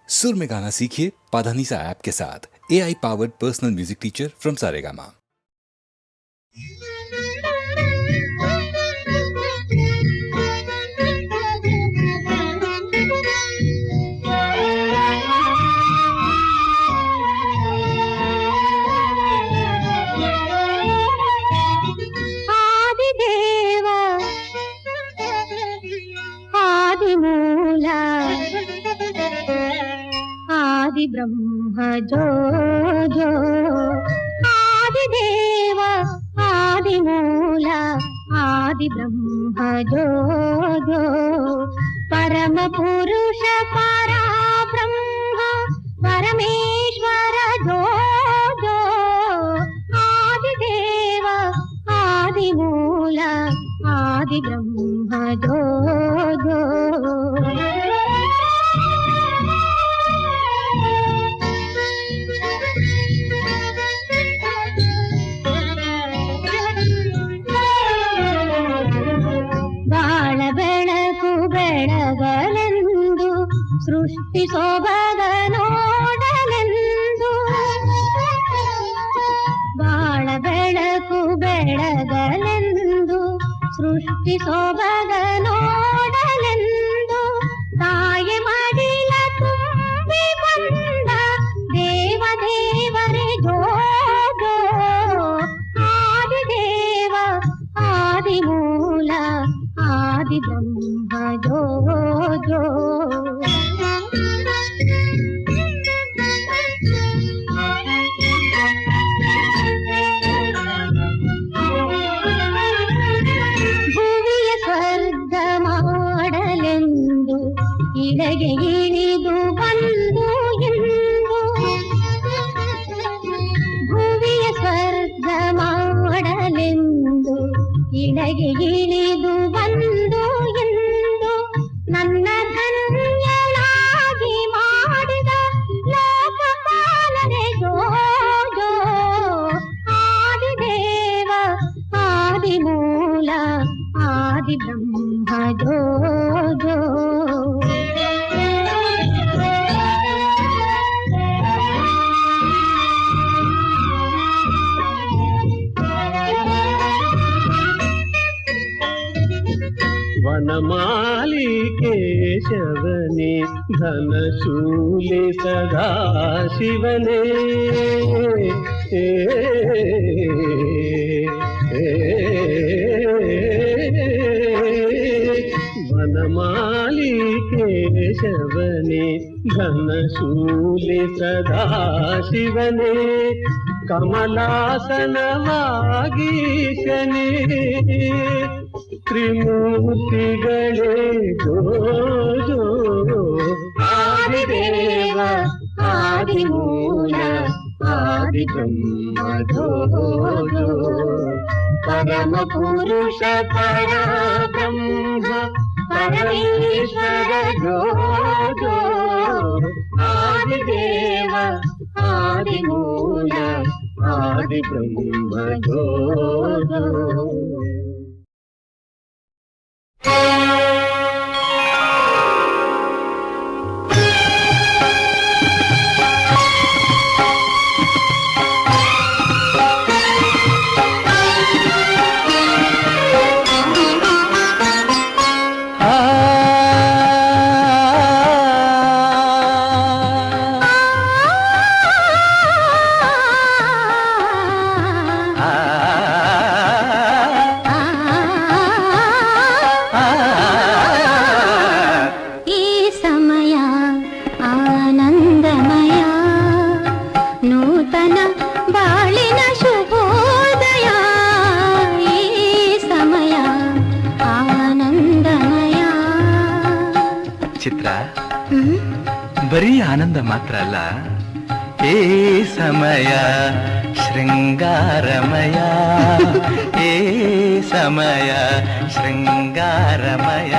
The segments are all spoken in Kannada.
सुर में गाना सीखिए पाधानीसा ऐप के साथ। AI powered personal music teacher from Saregama. आदि ब्रह्म जो जो आदि देव आदि मूल आदि ब्रह्म जो जो परम पुरुष परा ब्रह्म परमेश्वर जो जो आदि देव आदि मूल आदि ब्रह्म जो जो ಬೆಳಗಲೆಂದು ಸೃಷ್ಟಿ ಸೊಬಗ ನೋಡಲೆಂದು ಬಾಳ ಬೆಳಕು ಬೆಳಗಲೆಂದು ಸೃಷ್ಟಿ ಸೊಬಗ ನೋಡಲೆಂದು ತಾಯಿ ಮಡಿಲ ತುಂಬಿ ಬಂದ ದೇವ ದೇವರೇ ಜೋ ಜೋ ಆದಿ ದೇವ ಆದಿ ಮೂಲ ಆದಿ ಬ್ರಹ್ಮ ಜೋ ಜೋ ಭುವಿಯ ಸ್ವರ್ಗ ಮಾಡಲೆಂದು ಇಳೆಗೆ ಇಳಿದು ಬಂದು ಎಂದು ಭುವಿಯ ಸ್ವರ್ಗ ಮಾಡಲೆಂದು ಇಳೆಗೆ ಇಳಿದು ಬಂದು ಎಂದು ನನ್ನ ಧನ್ಯನಾಗಿ ಮಾಡಿದ ಲೋಕಪಾಲನೆ ಜೋ ಜೋ ಆದಿ ದೇವ ಆದಿ ಮೂಲ ಆದಿ ಬ್ರಹ್ಮ ಜೋ ಜೋ ವನಮಾಲಿ ಕೇಶವನೇ ಧನಶೂಲೆ ಸದಾ ಶಿವನೇ ವನಮಾಲಿ ಕೇಶವನೇ ಧನಶೂಲೆ ಸದಾ ಶಿವನೇ ಕಮಲಾಸನವಾಗೀಶನೇ ತ್ರಿಮೂರ್ತಿಗಳೇ ಜೋ ಜೋ ಆದಿ ದೇವ ಆದಿ ಮೂಲ ಆದಿ ಬ್ರಹ್ಮ ಜೋ ಜೋ ಪರಮ ಪುರುಷ ಪರ ಬ್ರಹ್ಮ ಪರಮೇಶ್ವರ ಜೋ ಜೋ ಆದಿ ದೇವ ಆದಿ ಮೂಲ ಆದಿ ಬ್ರಹ್ಮ ಜೋ ಜೋ ಬರೀ ಆನಂದ ಮಾತ್ರ ಅಲ್ಲ, ಏ ಸಮಯ ಶೃಂಗಾರಮಯ, ಏ ಸಮಯ ಶೃಂಗಾರಮಯ,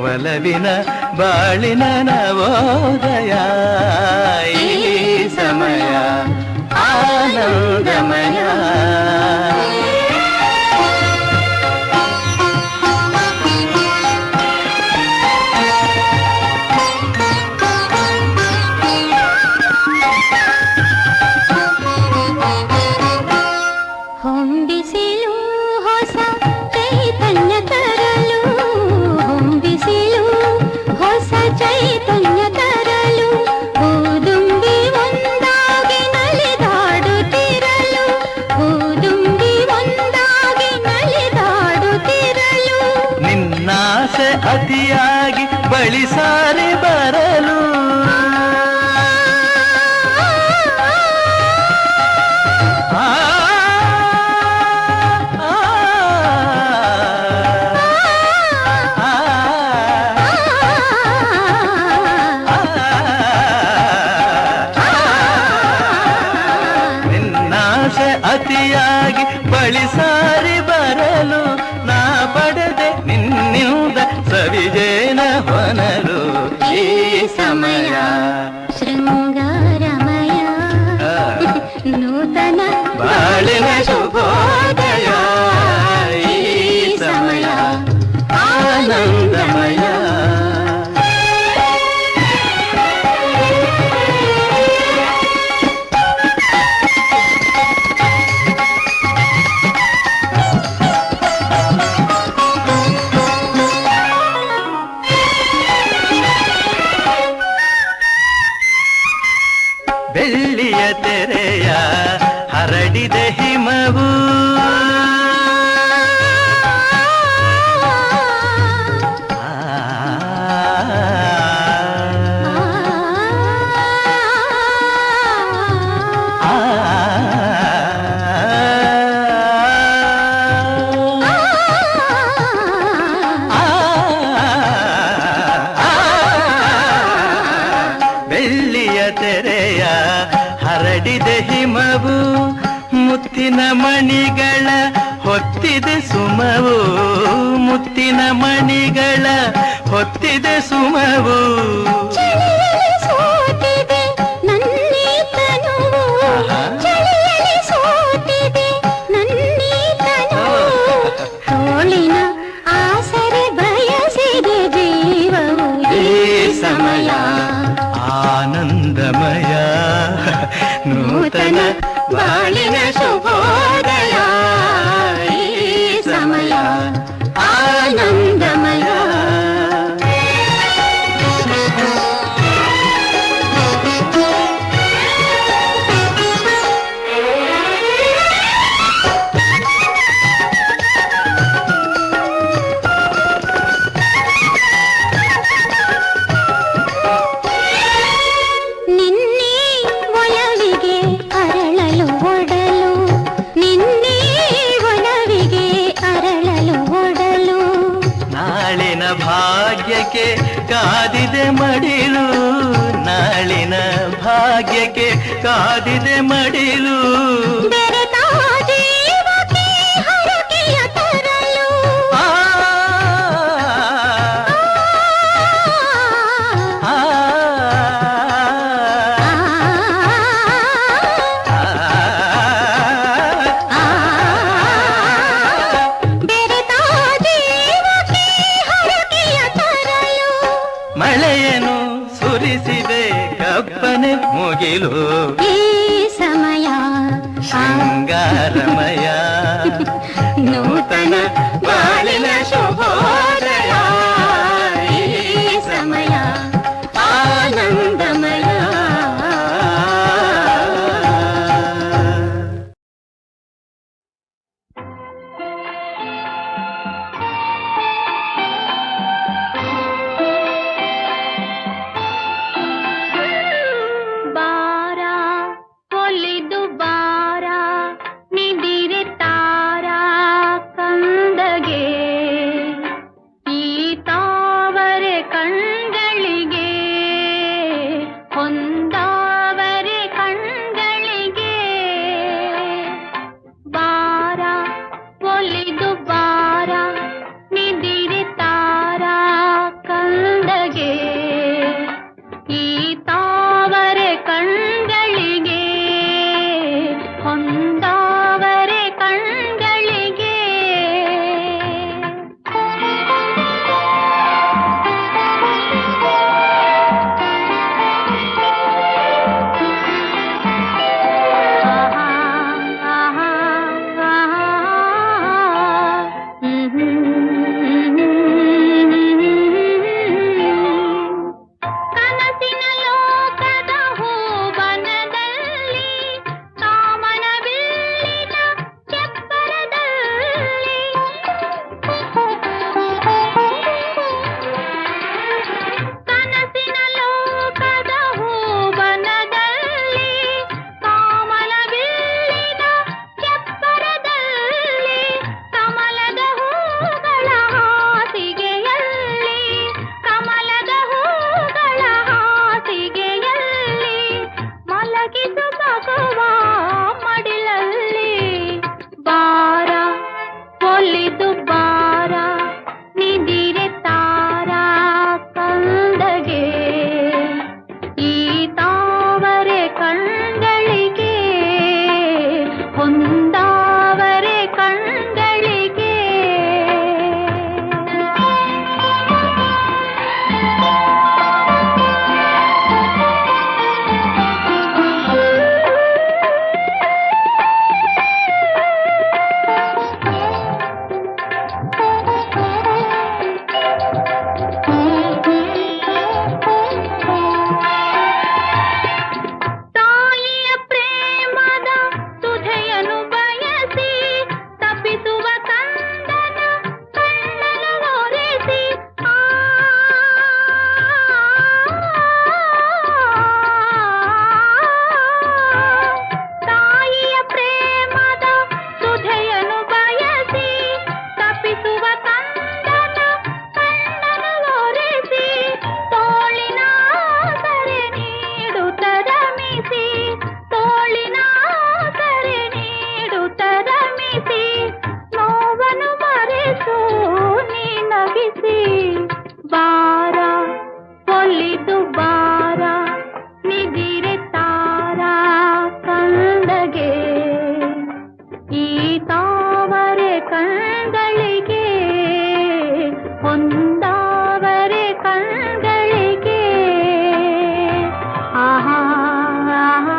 ಒಲವಿನ ಬಾಳಿನ ನವೋದಯ, ಈ ಸಮಯ ಆನಂದಮಯ. ಚೈತನ್ಯ ತರಲು ಊದುಂಬಿ ಒಂದಾಗಿ ನಲಿದಾಡುತ್ತಿರಲು ಊದುಂಬಿ ಒಂದಾಗಿ ನಲಿದಾಡುತ್ತಿರಲು ನಿನ್ನಾಸೆ ಅತಿಯಾಗಿ ಬಳಿ ಸಾರಿ ಬರಲು ಆ, ಆ, ಆ, ನಿನ್ನಾಸೆ ಅತಿಯಾಗಿ ಬಳಿ ಸಾರಿ ಬರಲು ನಾ ಪಡೆದೆ ನಿನ್ನಿಂದ ಸವಿಜೇನ ಹೊನಲು ಈ ಸಮಯ ಶೃಂಗಾರಮಯ ನೂತನ ಬಾಳಿನ ಶುಭೋದಯ ಈ ಸಮಯ ಆನಂದಮಯ ಬೆಳ್ಳಿಯ ತೆರೆಯ ಹರಡಿದೆ ಹಿಮವು ಬೆಳ್ಳಿಯ ತೆರೆಯ ಹರಡಿದೆ ಹಿಮವು ಮುತ್ತಿನ ಮಣಿಗಳ ಹೊತ್ತಿದೆ ಸುಮವು ಮುತ್ತಿನ ಮಣಿಗಳ ಹೊತ್ತಿದೆ ಸುಮವು ಚಳಿಯಲ್ಲಿ ಸೋತಿದೆ ನನ್ನೀ ತನುವು ಚಳಿಯಲ್ಲಿ ಸೋತಿದೆ ನನ್ನೀ ತನುವು ತೋಳಿನ ಆಸರೆ ಬಯಸಿದೆ ಜೀವವು ಈ ಸಮಯ ಆನಂದಮಯ ನೂತನ ಬಾಳಿನ ಶುಭೋದಯ ಈ ಸಮಯ ಆನಂದಮಯ ನಿನ್ನೆ ಒಲವಿಗೆ ಅರಳಲು ಒಡಲು ನಿನ್ನೆ ಒಲವಿಗೆ ಅರಳಲು ಒಡಲು ನಾಳಿನ ಭಾಗ್ಯಕ್ಕೆ ಕಾದಿದೆ ಮಡಿಲು ನಾಳಿನ ಭಾಗ್ಯಕ್ಕೆ ಕಾದಿದೆ ಮಡಿಲು ಬೆರೆತ ಜೀವಕ್ಕೆ ಹರಕೆಯ ತರಲು ಆ, ಆ, ಬೆರೆತ ಜೀವಕ್ಕೆ ಹರಕೆಯ ತರಲು ಮಳೆಯನ್ನು ಸುರಿಸಿದೆ ಕಪ್ಪನೆ ಮುಗಿಲು ಈ ಸಮಯ ಶೃಂಗಾರಮಯ ನೂತನ ಬಾಳಿನ ಶುಭೋದಯ ಈ ಸಮಯ ಆನಂದಮಯ ಬಾರ ಒಲಿದು ಬಾರ ನಿದಿರೆ ಬಾರ ನಿದಿರೆ ತಾರ ಕಂದಗೆ ಈ ತಾವರೆ ಕಂಗಳಿಗೆ ಒಂದಾವರೆ ಕಂಗಳಿಗೆ ಆಹಾ ಆಹಾ.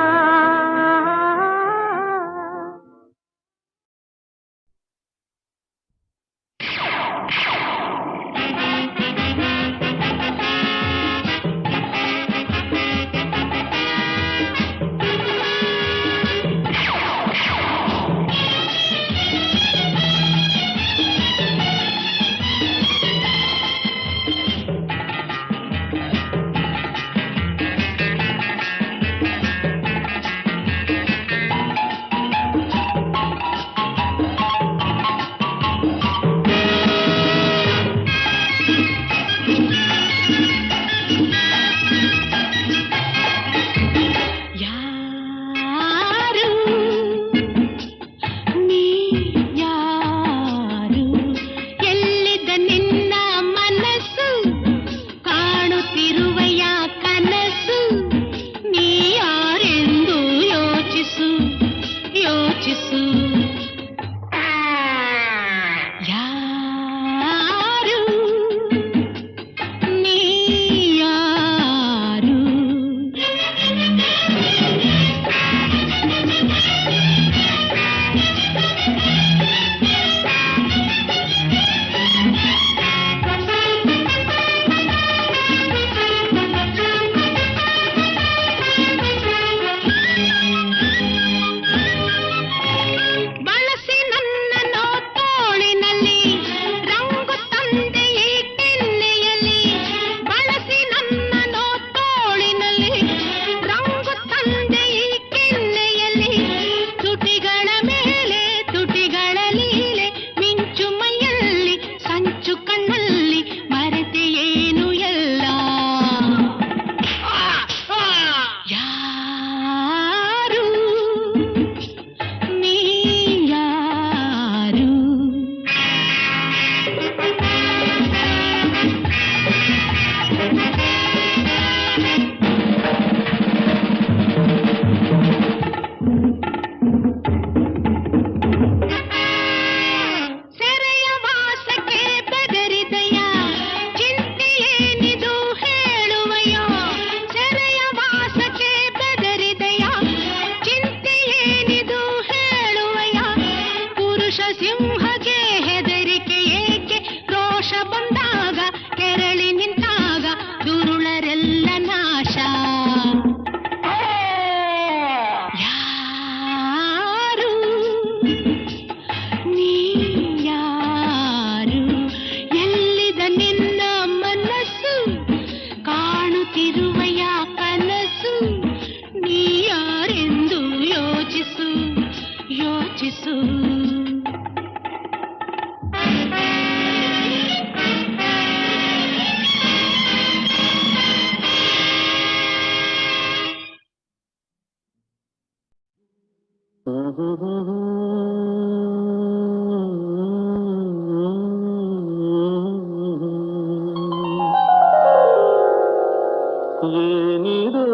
ಏನಿದು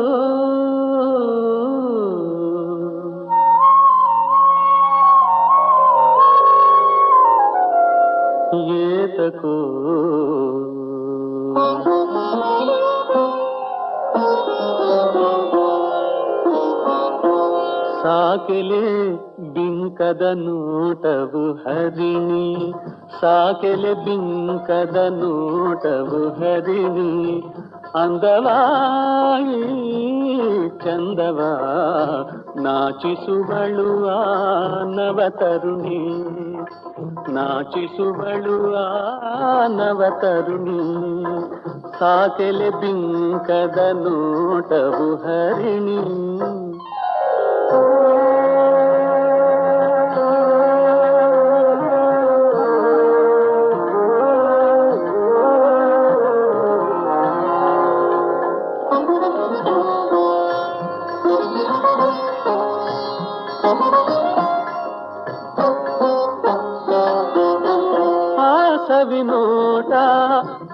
ಏತಕೋ ಸಾಕೆಲೆ ಬಿಂಕದ ನೋಟವು ಹರಿಣಿ, ಸಾಕೆಲೆ ಬಿಂಕದ ನೋಟವು ಹರಿಣಿ, ಅಂದವಾಯಿ ಚಂದವ ನಾಚಿಸುವಳು ಆ ನವತರುಣಿ, ನಾಚಿಸುವಳು ಆ ನವತರುಣಿ, ಸಾಕೆಲೆ ಬಿಂಕದ ನೋಟವು ಹರಿಣಿ. ಸವಿನೋಟ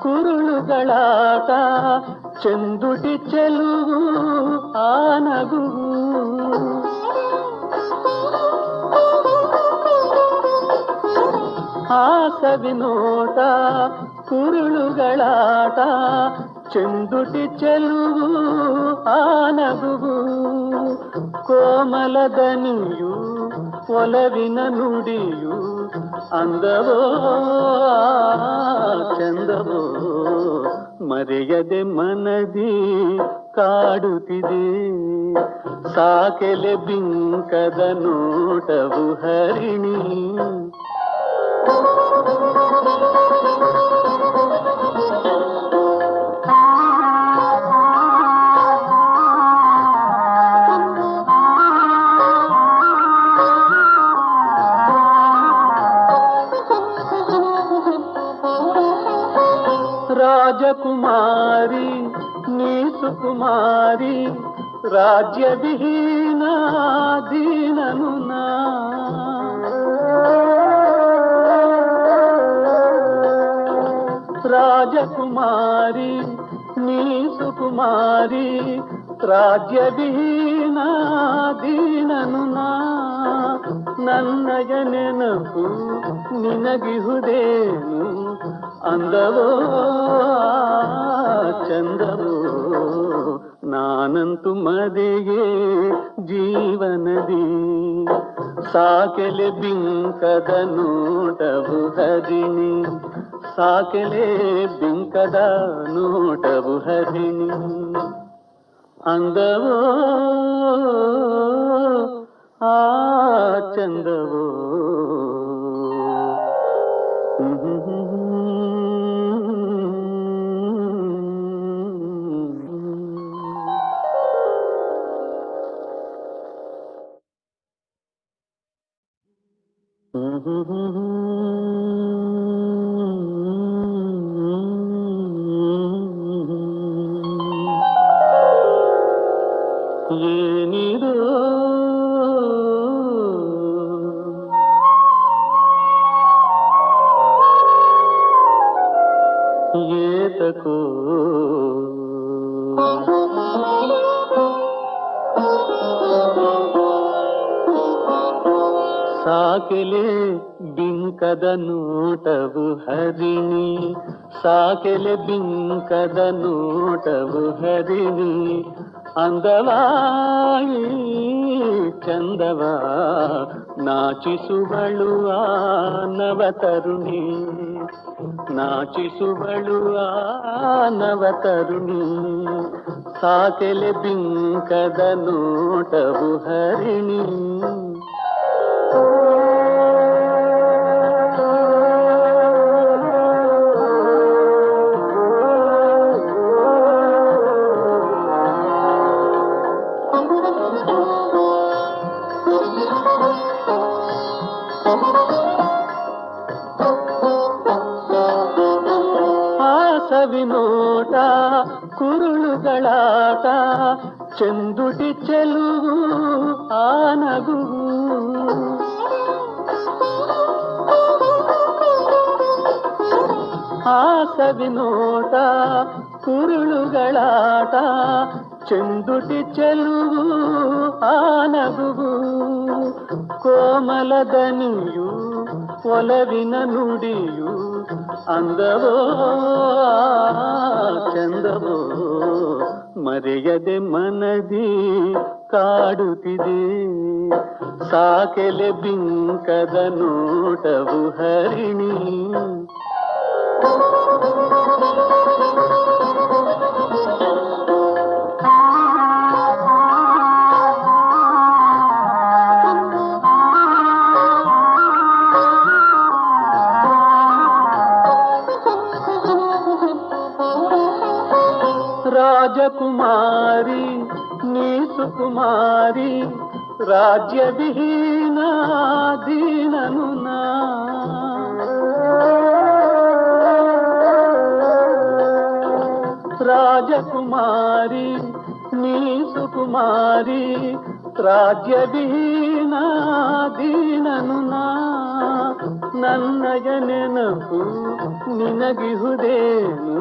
ಕುರುಳುಗಳಾಟ ಚೆಂದುಟಿ ಚೆಲುವು ಆ ನಗುವು ಹಾಸವಿ ನೋಟ ಕುರುಳುಗಳಾಟ ಚೆಂದುಟಿ ಚೆಲುವು ಆ ನಗುವು ಕೋಮಲ ದನಿಯು ಒಲವಿನ ನುಡಿಯು ಅಂದವೋ ಚಂದವೋ ಮರೆಯದೆ ಮನದಿ ಕಾಡುತ್ತಿದೆ ಸಾಕೆಲೆ ಬಿಂಕದ ನೋಟವು ಹರಿಣಿ ರಾಜಕುಮಾರಿ ನೀ ಸುಕುಮಾರಿ ರಾಜ್ಯ ವಿಹೀನ ದೀನನು ನಾ ರಾಜಕುಮಾರಿ ನೀ ಸುಕುಮಾರಿ ರಾಜ್ಯ ವಿಹೀನ ದೀನನು ನಾ ನನ್ನಯ ನೆನಪು ನಿನಗಿಹುದೇನು ಅಂದವೋ ಚಂದವೋ ನಾನಂತು ಮದೆಗೆ ಜೀವನದಿ ಸಾಕೆಲೆ ಬಿಂಕದ ನೋಟವು ಹರಿಣಿ ಸಾಕೆಲೆ ಬಿಂಕದ ನೋಟವು ಹರಿಣಿ ಅಂದವೋ ಆ ಚಂದವೋ ಏನಿದು ಏತಕೋ ಸಾಕೆಲೆ ಬಿಂಕದ ನೋಟವು ಹರಿಣಿ ಸಾಕೆಲೆ ಬಿಂಕದ ನೋಟವು ಹರಿಣಿ ಅಂದವಾಯಿ ಚಂದವಾ ನಾಚಿಸುವಳು ಆ ನವತರುಣಿ ನಾಚಿಸುವಳು ಆ ನವತರುಣಿ ಸಾಕೆಲೆ ಬಿಂಕದ ನೋಟವು ಹರಿಣಿ ಸವಿನೋಟ ಕುರುಳುಗಳಾಟ ಚೆಂದುಟಿ ಚೆಲುವು ಆ ನಗುವು ಸವಿನೋಟ ಕುರುಳುಗಳಾಟ ಚೆಂದುಟಿ ಚೆಲುವು ಆ ನಗುವು ಕೋಮಲ ದನಿಯು ಒಲವಿನ ನುಡಿಯು ಅಂದವೋ ಚಂದವೋ ಮರೆಯದೆ ಮನದಿ ಕಾಡುತ್ತಿದೆ ಸಾಕೆಲೆ ಬಿಂಕದ ನೋಟವು ಹರಿಣಿ ರಾಜಕುಮಾರಿ ನೀ ಸುಕುಮಾರಿ ರಾಜ್ಯ ವಿಹೀನ ದೀನನು ನಾ ರಾಜಕುಮಾರಿ ನೀ ಸುಕುಮಾರಿ ರಾಜ್ಯದೀನ ದೀನನು ನಾ ನನ್ನಯ ನೆನಪು ನಿನಗಿಹುದೇನು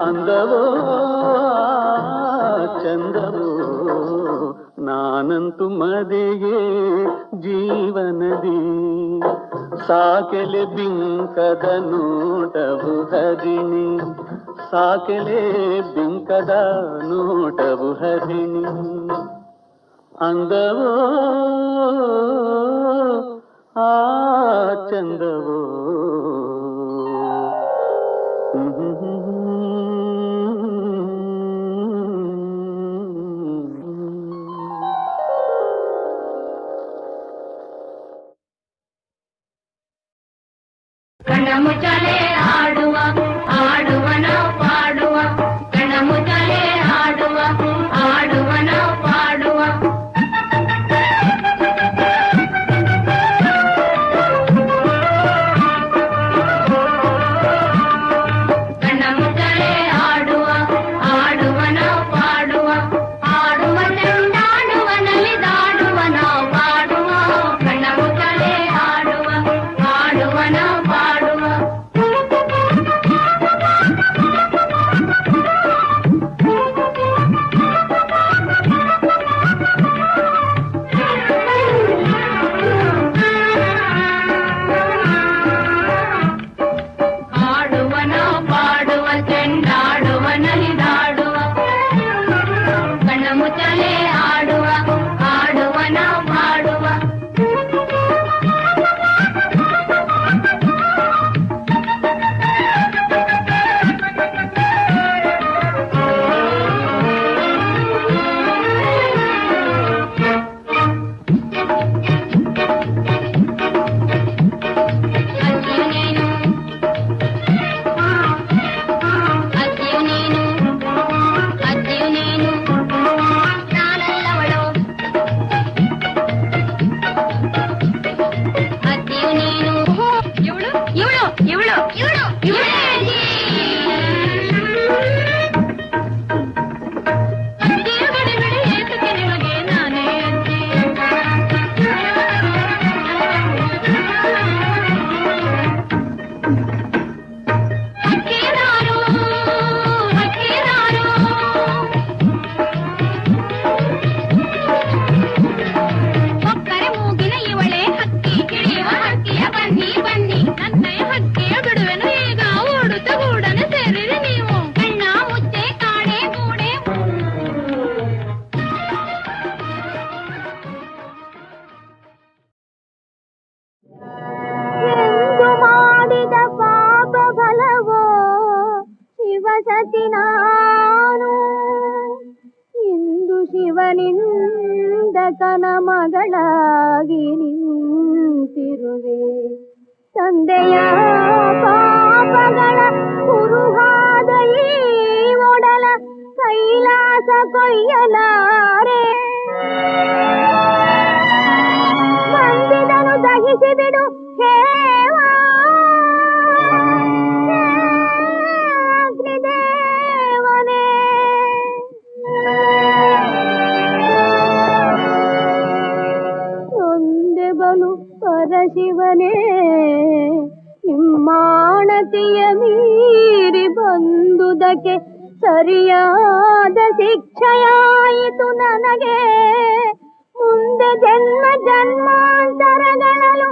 ಅಂದವೋ ಚಂದವೋ ನಾನಂತು ಮದೆಯೇ ಜೀವನದಿ ಸಾಕೆಲೆ ಬಿಂಕದ ನೋಟವು ಹರಿಣಿ ಸಾಕೆಲೆ ಬಿಂಕದ ನೋಟವು ಹರಿಣಿ ಅಂದವೋ ಆ ಚಂದವೋ ಕಣ್ಣ ಮುಚ್ಚಲೆ ಆಡುವ ಆಡುವನ ಪಾಡುವ ಕಣ್ಣ ಮುಚ್ಚಲೆ ಆಡುವ ಆಡುವನ ಪಾಡುವ ಕಣ್ಣ ಮುಚ್ಚಲೆ ಆಡುವ ಆಡುವನ ಪಾಡುವ ಆಡುವ ಚೆಂಡಾಡುವನಲ್ಲಿ ದಾಡುವನ ಪಾಡುವ ಕಣ್ಣ ಮುಚ್ಚಲೆ ಆಡುವ ಆಡುವನ ಪಾಡುವ ಆಡುವನ ಪಾಡುವ ಚೆಂಡಾಡುವ ನಲಿದಾಡುವ ಕಣ್ಣ ಮುಚ್ಚಲೆ ಆಡುವ ಆಡುವನ ಪಾಡುವ ಅಜ್ಜಿಯು ನೀನು ಅಜ್ಜಿಯು ನೀನು ಅಜ್ಜಿಯು ನೀನು ನಾನಲ್ಲವಳು ಅಜ್ಜಿಯು ನೀನು ಇವಳು ಇವಳು ಇವಳು ಇವಳು ಇವಳೇ ಅಜ್ಜಿಯ ಬಿಡಿ ಬಿಡಿ ಏತಕ್ಕೆ ನಿಮಗೆ ನಾನೇ ಅಜ್ಜಿ ಹಕ್ಕಿದಾರು ಹಕ್ಕಿದಾರು ಒಕ್ಕರೆ ಮೂಗಿನ ಇವಳೆ ಹಕ್ಕಿ ಹಿಡಿಯುವ ಹಕ್ಕಿಯ ಬನ್ನಿ ಬನ್ನಿ ನನ್ನಯ ಹಕ್ಕಿಯ ಬಿಡುವೆನು ಈಗ ಓಡುತ್ತ ಗೂಡನೆ ಸೇರಿರಿ ನೀವು ಕಣ್ಣ ಮುಚ್ಚೆ ಕಾಡೆ ಗೂಡೆ ಎಂದು ಮಾಡಿದ ಪಾಪ ಫಲವೋ ಶಿವಸತಿ ನಾನು ಇಂದು ಶಿವನಿಂದಕನ ಮಗಳಾಗಿ ನಿಂತಿರುವೆ ತಂದೆಯ ಪಾಪಗಳ ಕುರುಹಾದ ಈ ಒಡಲ ಕೈಲಾಸ ಕೊಯ್ಯಲಾರೆ ಬಂದಿದನು ದಹಿಸಿ ಬಿಡು ಹೇವಾ ಅಗ್ನಿದೇವನೇ ಒಂದೆ ಬಲು ಪರಶಿವನೇ ನಿಮ್ಮಾಣತಿಯ ಮೀರಿ ಬಂದುದಕ್ಕೆ ಸರಿಯಾದ ಶಿಕ್ಷೆಯಾಯಿತು ನನಗೆ ಮುಂದೆ ಜನ್ಮ ಜನ್ಮಾಂತರಗಳಲು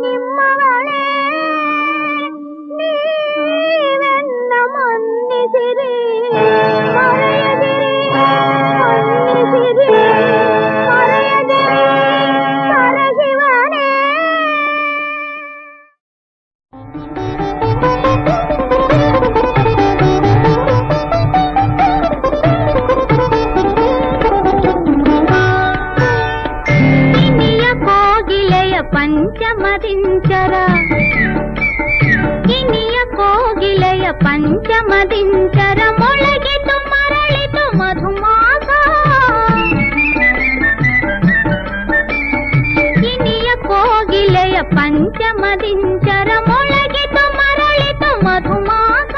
ನಿಮ್ಮಗಳೇ ನೀವೆನ್ನ ಮನ್ನಿಸಿರಿ ಮರೆಯದಿರಿ ಮನ್ನಿಸಿರಿ ಮರೆಯದಿರಿ ಪರಶಿವನೇ ಕಿಣಿಯ ಕೋಗಿಲೆಯ ಪಂಚಮದಿಂಚರ ಕಿಣಿಯ ಕೋಗಿಲೆಯ ಪಂಚಮದಿಂಚರ ಮೊಳಗಿತು ಮರಳಿತು ಮಧುಮಾಸ ಕಿಣಿಯ ಕೋಗಿಲೆಯ ಪಂಚಮದಿಂಚರ ಮೊಳಗಿತು ಮರಳಿತು ಮಧುಮಾಸ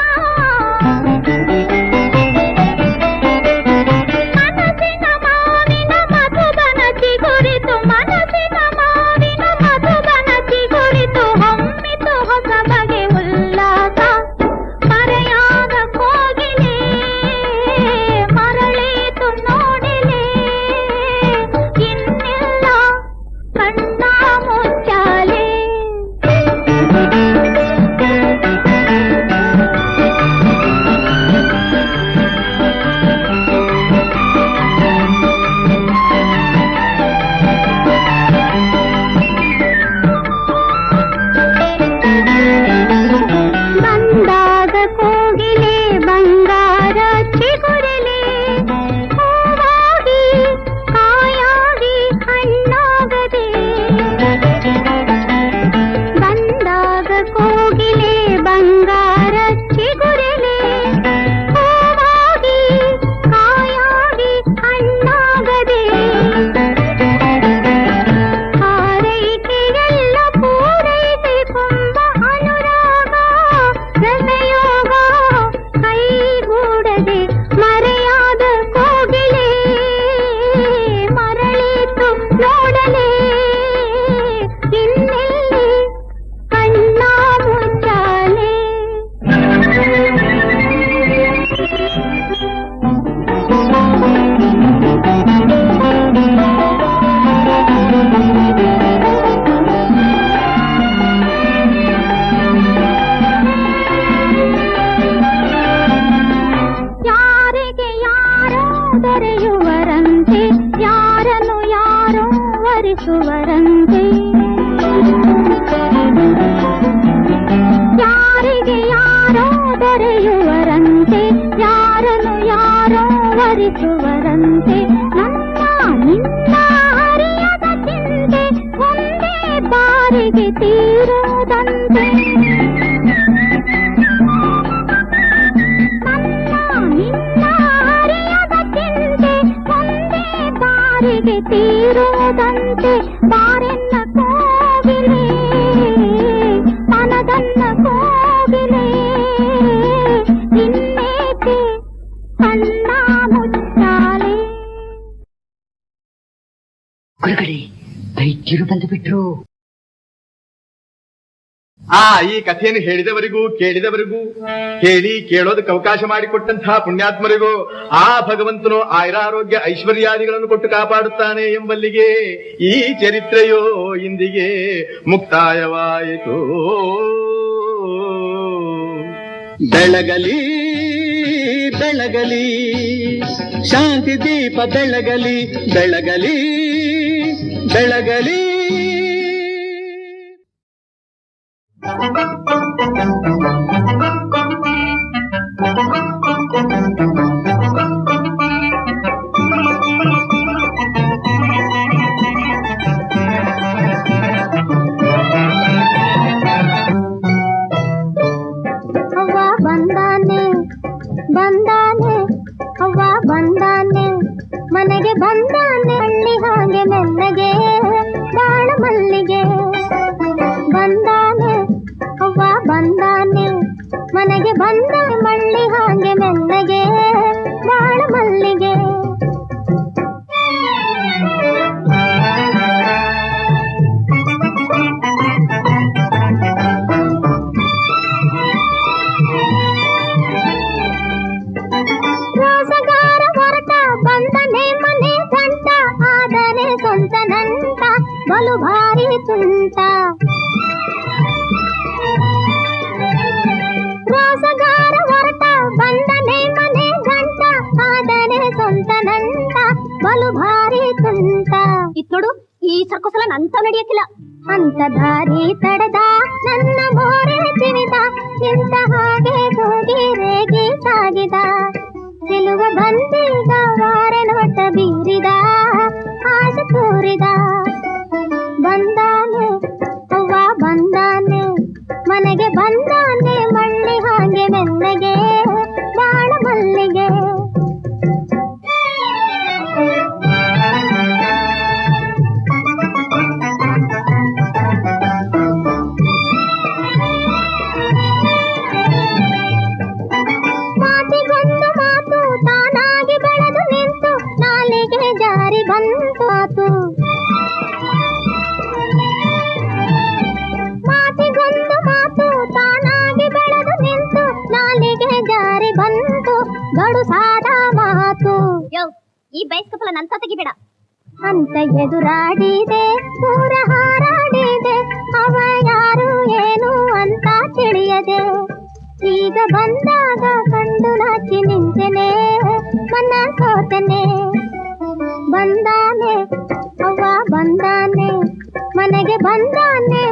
ದೊರೆಯುವರಂತೆ ಯಾರನ್ನು ಯಾರೋ ವರಿಸುವರಂತೆ ಯಾರಿಗೆ ಯಾರೋ ದೊರೆಯುವರಂತೆ ಯಾರನ್ನು ಯಾರೋ ವರಿಸುವರಂತೆ ನನ್ನ ನಿನ್ನ ಹರಿಯದ ಚಿಂತೆ ಒಂದೇ ಬಾರಿಗೆ ತೀರುವುದಂತೆ ನಿನ್ನ ಹರಿಯದ ಚಿಂತೆ ಒಂದೇ ಬಾರಿಗೆ ತೀರುವುದಂತೆ ಬಾರೆನ್ನ ಕೋಗಿಲೆ ಮನದನ್ನ ಕೋಗಿಲೆ ಇನ್ನೇಕೆ ಕಣ್ಣ ಮುಚ್ಚಾಲೆ. ಗುರುಗಳೇ ವೈದ್ಯರು ಬಂದು ಬಿಟ್ರು. ಈ ಕಥೆಯನ್ನು ಹೇಳಿದವರಿಗೂ ಕೇಳಿದವರಿಗೂ ಕೇಳೋದಕ್ಕೆ ಅವಕಾಶ ಮಾಡಿಕೊಟ್ಟಂತಹ ಪುಣ್ಯಾತ್ಮರಿಗೂ ಆ ಭಗವಂತನು ಆಯುರಾರೋಗ್ಯ ಐಶ್ವರ್ಯಾದಿಗಳನ್ನು ಕೊಟ್ಟು ಕಾಪಾಡುತ್ತಾನೆ ಎಂಬಲ್ಲಿಗೆ ಈ ಚರಿತ್ರೆಯೋ ಇಂದಿಗೆ ಮುಕ್ತಾಯವಾಯಿತು. ಬೆಳಗಲಿ ಬೆಳಗಲಿ ಶಾಂತಿ ದೀಪ ಬೆಳಗಲಿ ಬೆಳಗಲಿ ಬೆಳಗಲಿ. ಅವ್ವ ಬಂದಾನೆ ಬಂದಾನೆ ಅವ್ವ ಬಂದಾನೆ ಮನೆಗೆ ಬಂದಾನೆ ಹಳ್ಳಿ ಹಾಗೆ ಮೆಲ್ಲಗೆ ಬಾಳ ಮಲ್ಲಿಗೆ ಬಂದಾನೆ ಅವ್ವ ಬಂದಾನೆ ಮನೆಗೆ ಬಂದ ಮಳ್ಳಿ ಹಾಗೆ ಮೆಲ್ಲಗೆ ಬಾಳ ಮಲ್ಲಿಗೆ. ರೋಸಗಾರ ಹೊರಟ ಬಂದನೆ ಮನೆ ಗಂಟ ಆದರೆ ಸ್ವಂತ ನಂಟ ಬಲು ಭಾರಿ ತುಂಟ. ರೋಸಗಾರ ಹೊರಟ ಬಂದನೆ ಮನೆ ಗಂಟ ಆದರೆ ಸ್ವಂತ ನಂಟ ಬಲು ಭಾರಿ ತುಂಟ. ಇತ್ ನೋಡು ಈ ಸರ್ಕೋಸಲ ನಂತ ನಡೆಯಕ್ಕಿಲ್ಲ ಅಂತ ದಾರಿ ತಡೆದ ನನ್ನ ಮೋರೆ ತಿವಿದ ಇಂತ ಹಾಗೆ ಹೋಗಿ ರೇಗಿ ಸಾಗಿದ ಚೆಲುವ ಬಂದೀಗ ವಾರ ನೋಟ ಬೀರಿದ ಆಸೆ ತೋರಿದ. ಬಂದಾನೆ ಅವ್ವ ಬಂದಾನೆ ಮನೆಗೆ ಬಂದಾನೆ ಮಳ್ಳಿ ಹಾಗೆ ಮೆಲ್ಲಗೆ ಬಾಳ ಮಲ್ಲಿಗೆ. ಮಾತಿಗೊಂದು ಮಾತು ತಾನಾಗಿ ಬೆಳೆದು ನಿಂತು ನಾಲಿಗೆ ಜಾರಿ ಬಂತು ಆತು. ಮಾತಿಗೊಂದು ಮಾತು ತಾನಾಗಿ ಬೆಳೆದು ನಿಂತು ನಾಲಿಗೆ ಜಾರಿ ಬಂತು ಗಡು ಸಾದ ಮಾತು. ಈ ಬೈಸ್ಕಪಲ ನಂತ ತೆಗಿಬೇಡ ಅಂತ ಎದುರಾಡಿದೆ ಪೂರ ಹಾರಾಡಿದೆ ಅವ ಯಾರು ಏನು ಅಂತ ತಿಳಿಯದೆ ಈಗ ಬಂದಾಗ ಕಂಡು ನಾಚಿ ನಿಂತೆನೆ ಮನ ಸೋತೆನೆ. ಬಂದಾನೆ ಅವ್ವ ಬಂದಾನೆ ಮನೆಗೆ ಬಂದಾನೆ